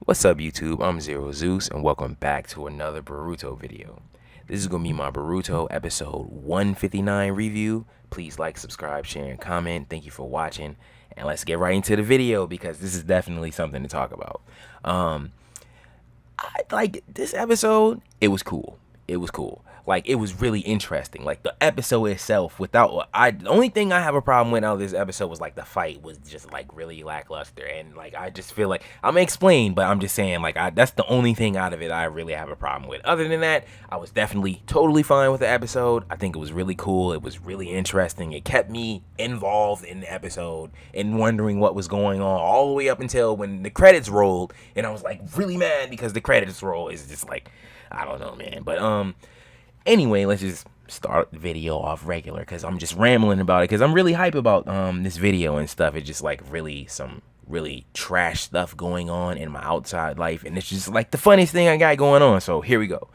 What's up YouTube, I'm Xero Zeus and welcome back to another Boruto video. This is going to be my Boruto episode 159 review. Please like, subscribe, share, and comment. Thank you for watching. And let's get right into the video because this is definitely something to talk about. I like this episode. It was cool. Like, it was really interesting. Like, the episode itself, the only thing I have a problem with out of this episode was like the fight was just like really lackluster, and like I just feel like I'm gonna explain, but I'm just saying like that's the only thing out of it I really have a problem with. Other than that, I was definitely totally fine with the episode. I think it was really cool. It was really interesting. It kept me involved in the episode and wondering what was going on all the way up until when the credits rolled, and I was like really mad because the credits roll is just like, I don't know, man. But anyway, let's just start the video off regular because I'm just rambling about it because I'm really hype about this video and stuff. It's just like really some really trash stuff going on in my outside life, and it's just like the funniest thing I got going on. So here we go.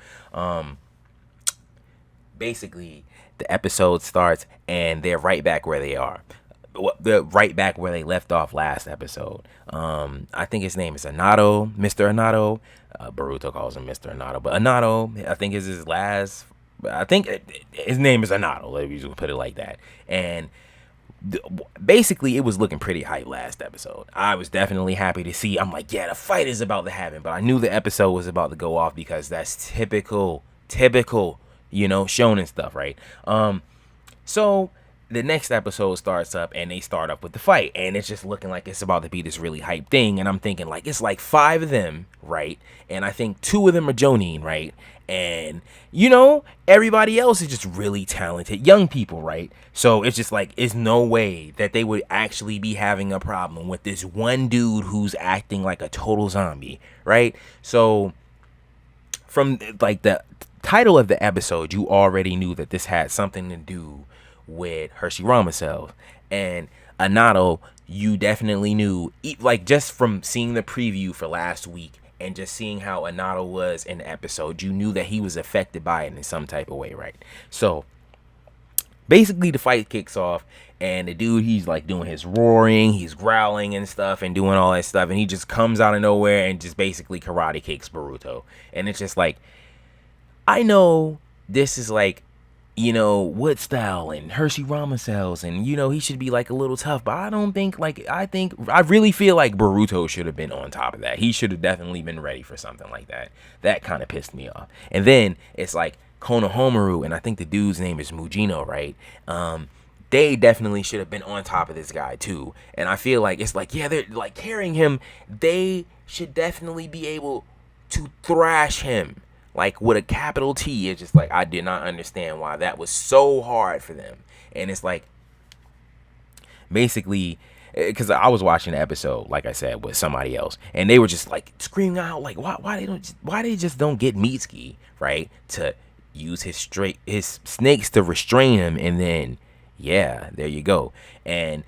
Basically, the episode starts and they're right back where they are. They're right back where they left off last episode. I think his name is Anato, Mr. Anato. Boruto calls him Mr. Anato, but Anato, I think, is his last. I think his name is Anato. Let me just put it like that. And basically, it was looking pretty hype last episode. I was definitely happy to see. I'm like, yeah, the fight is about to happen, but I knew the episode was about to go off because that's typical, shonen stuff, right? So the next episode starts up and they start up with the fight, and it's just looking like it's about to be this really hype thing, and I'm thinking like it's like 5 of them, right? And I think 2 of them are Jonin, right? And everybody else is just really talented young people, right? So it's just like, it's no way that they would actually be having a problem with this one dude who's acting like a total zombie, right? So from like the title of the episode, you already knew that this had something to do with Hashirama cells. And Anato, you definitely knew, like just from seeing the preview for last week and just seeing how Anato was in the episode, you knew that he was affected by it in some type of way, right? So basically the fight kicks off, and the dude, he's like doing his roaring, he's growling and stuff and doing all that stuff, and he just comes out of nowhere and just basically karate kicks Boruto. And it's just like, I know this is like, Wood style and Hashirama cells, and he should be like a little tough, but I don't think, like, I really feel like Boruto should have been on top of that. He should have definitely been ready for something like that. That kind of pissed me off. And then it's like Konohamaru, and I think the dude's name is Mujino, right? They definitely should have been on top of this guy too. And I feel like it's like, yeah, they're like carrying him. They should definitely be able to thrash him, like with a capital T. It's just like, I did not understand why that was so hard for them. And it's like, basically, because I was watching the episode, like I said, with somebody else, and they were just like screaming out like, why they just don't get Mitsuki, right, to use his snakes to restrain him. And then yeah, there you go. And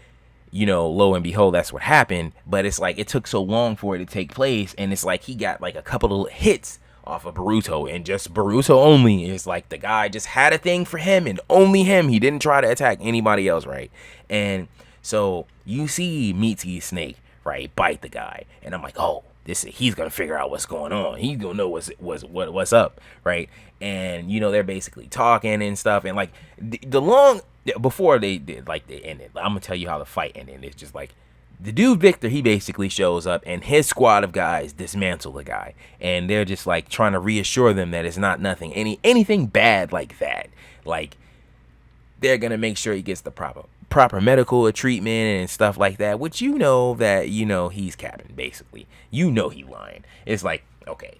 lo and behold, that's what happened. But it's like, it took so long for it to take place, and it's like he got like a couple of hits off of Boruto, and just Boruto only. Is like the guy just had a thing for him and only him. He didn't try to attack anybody else, right? And so you see Mitsuki's snake, right, bite the guy, and I'm like, oh, he's gonna figure out what's going on. He's gonna know what's up, right? And they're basically talking and stuff, and like the long before they did, like, they ended. I'm gonna tell you how the fight ended. It's just like, the dude Victor, he basically shows up, and his squad of guys dismantle the guy, and they're just like trying to reassure them that it's not anything bad like that. Like, they're gonna make sure he gets the proper medical treatment and stuff like that, which that he's capping. Basically, he lying. It's like, okay,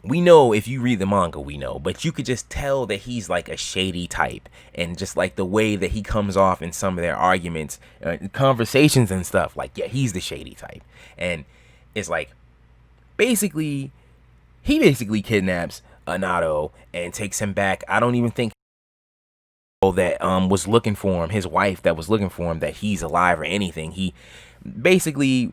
we know, if you read the manga, we know, but you could just tell that he's like a shady type, and just like the way that he comes off in some of their arguments, conversations and stuff, like, yeah, he's the shady type. And it's like, he basically kidnaps Anato and takes him back. I don't even think that was looking for him, his wife that was looking for him, that he's alive or anything. He basically,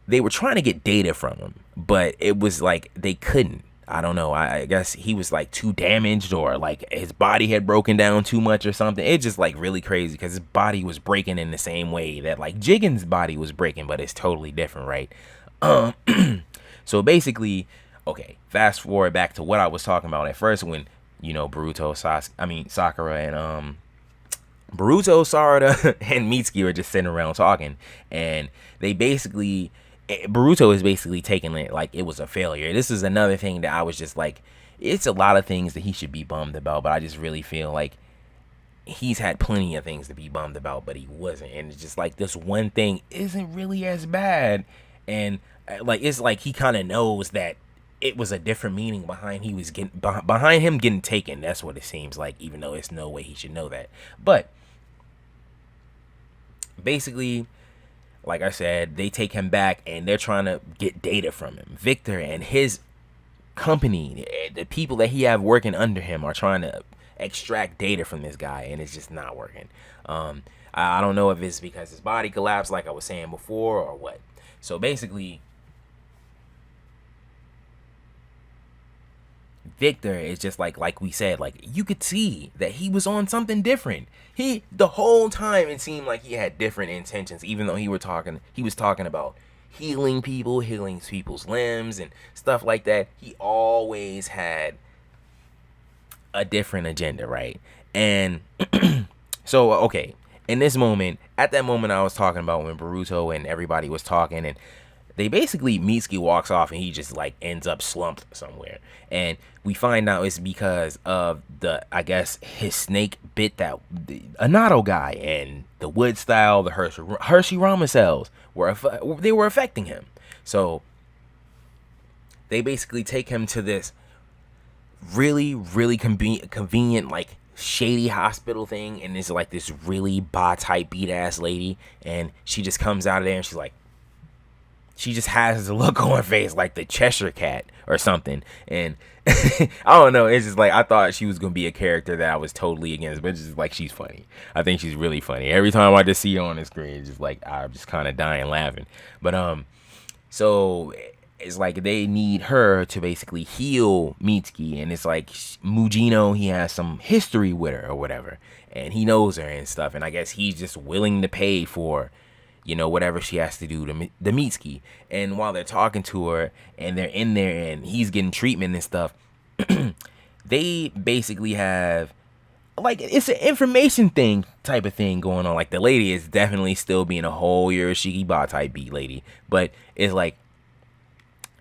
they were trying to get data from him, but it was like they couldn't. I don't know. I guess he was like too damaged, or like his body had broken down too much or something. It's just like really crazy because his body was breaking in the same way that like Jigen's body was breaking, but it's totally different, right? Um, so basically, okay, fast forward back to what I was talking about at first when, Sakura and Boruto, Sarada, and Mitsuki are just sitting around talking, and they basically, Boruto is basically taking it like it was a failure. This is another thing that I was just like, it's a lot of things that he should be bummed about, but I just really feel like he's had plenty of things to be bummed about, but he wasn't. And it's just like this one thing isn't really as bad, and like it's like he kind of knows that it was a different meaning behind him getting taken. That's what it seems like, even though there's no way he should know that. But basically, like I said, they take him back and they're trying to get data from him. Victor and his company, the people that he have working under him, are trying to extract data from this guy, and it's just not working. I don't know if it's because his body collapsed, like I was saying before, or what. So basically, Victor is just like we said, like you could see that he was on something different. The whole time it seemed like he had different intentions, even though he was talking about healing people's limbs and stuff like that. He always had a different agenda, right? And so okay, at that moment I was talking about, when Boruto and everybody was talking, and they basically, Mitsuki walks off and he just like ends up slumped somewhere, and we find out it's because of his snake bit the Anato guy, and the wood style, the Hashirama cells were affecting him. So they basically take him to this really, really convenient, like shady hospital thing, and it's like this really type beat ass lady, and she just comes out of there and she just has a look on her face like the Cheshire Cat or something. And I don't know, it's just like, I thought she was gonna be a character that I was totally against, but it's just like, she's funny. I think she's really funny. Every time I just see her on the screen, it's just like I'm just kind of dying laughing. But so it's like they need her to basically heal Mitsuki, and it's like Mujino, he has some history with her or whatever, and he knows her and stuff, and I guess he's just willing to pay for, whatever she has to do to the Mitsuki. And while they're talking to her and they're in there and he's getting treatment and stuff, they basically have, like, it's an information type of thing going on. Like, the lady is definitely still being a whole Yoshiki Ba type beat lady, but it's like,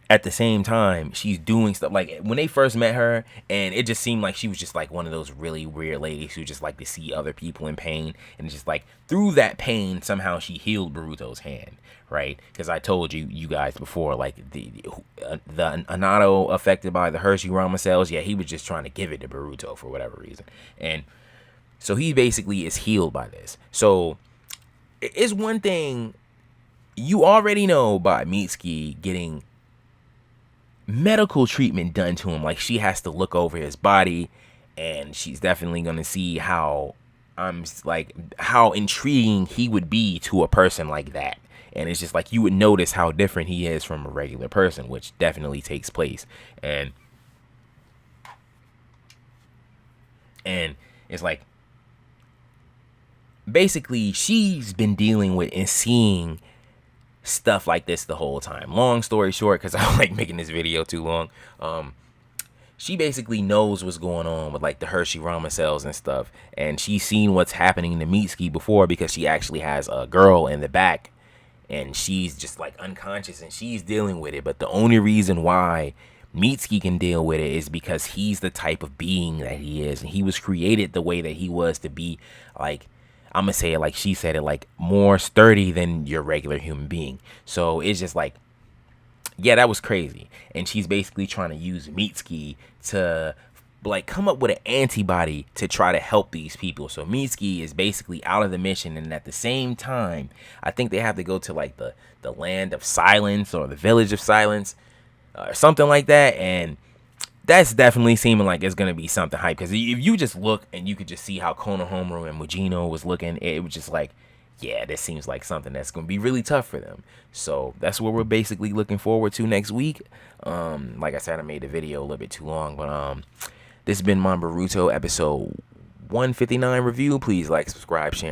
at the same time, she's doing stuff. Like, when they first met her, and it just seemed like she was just like one of those really weird ladies who just like to see other people in pain, and just like through that pain somehow she healed Boruto's hand, right? Because I told you guys before, like the Anato affected by the Hashirama cells, yeah, he was just trying to give it to Boruto for whatever reason, and so he basically is healed by this. So it's one thing you already know by Mitsuki getting medical treatment done to him. Like, she has to look over his body, and she's definitely gonna see how intriguing he would be to a person like that. And it's just like, you would notice how different he is from a regular person, which definitely takes place. And it's like, basically, she's been dealing with and seeing stuff like this the whole time. Long story short, because I don't like making this video too long, she basically knows what's going on with like the Hashirama cells and stuff, and she's seen what's happening to Mitsuki before, because she actually has a girl in the back, and she's just like unconscious and she's dealing with it. But the only reason why Mitsuki can deal with it is because he's the type of being that he is, and he was created the way that he was to be, like, I'm gonna say it like she said it, like more sturdy than your regular human being. So it's just like, yeah, that was crazy. And she's basically trying to use Mitsuki to like come up with an antibody to try to help these people. So Mitsuki is basically out of the mission, and at the same time, I think they have to go to like the land of silence, or the village of silence, or something like that. And that's definitely seeming like it's gonna be something hype, because if you just look and you could just see how Konohamaru and Mujino was looking, it was just like, yeah, this seems like something that's gonna be really tough for them. So that's what we're basically looking forward to next week. Like I said, I made the video a little bit too long, but this has been my Boruto episode 159 review. Please like, subscribe, share.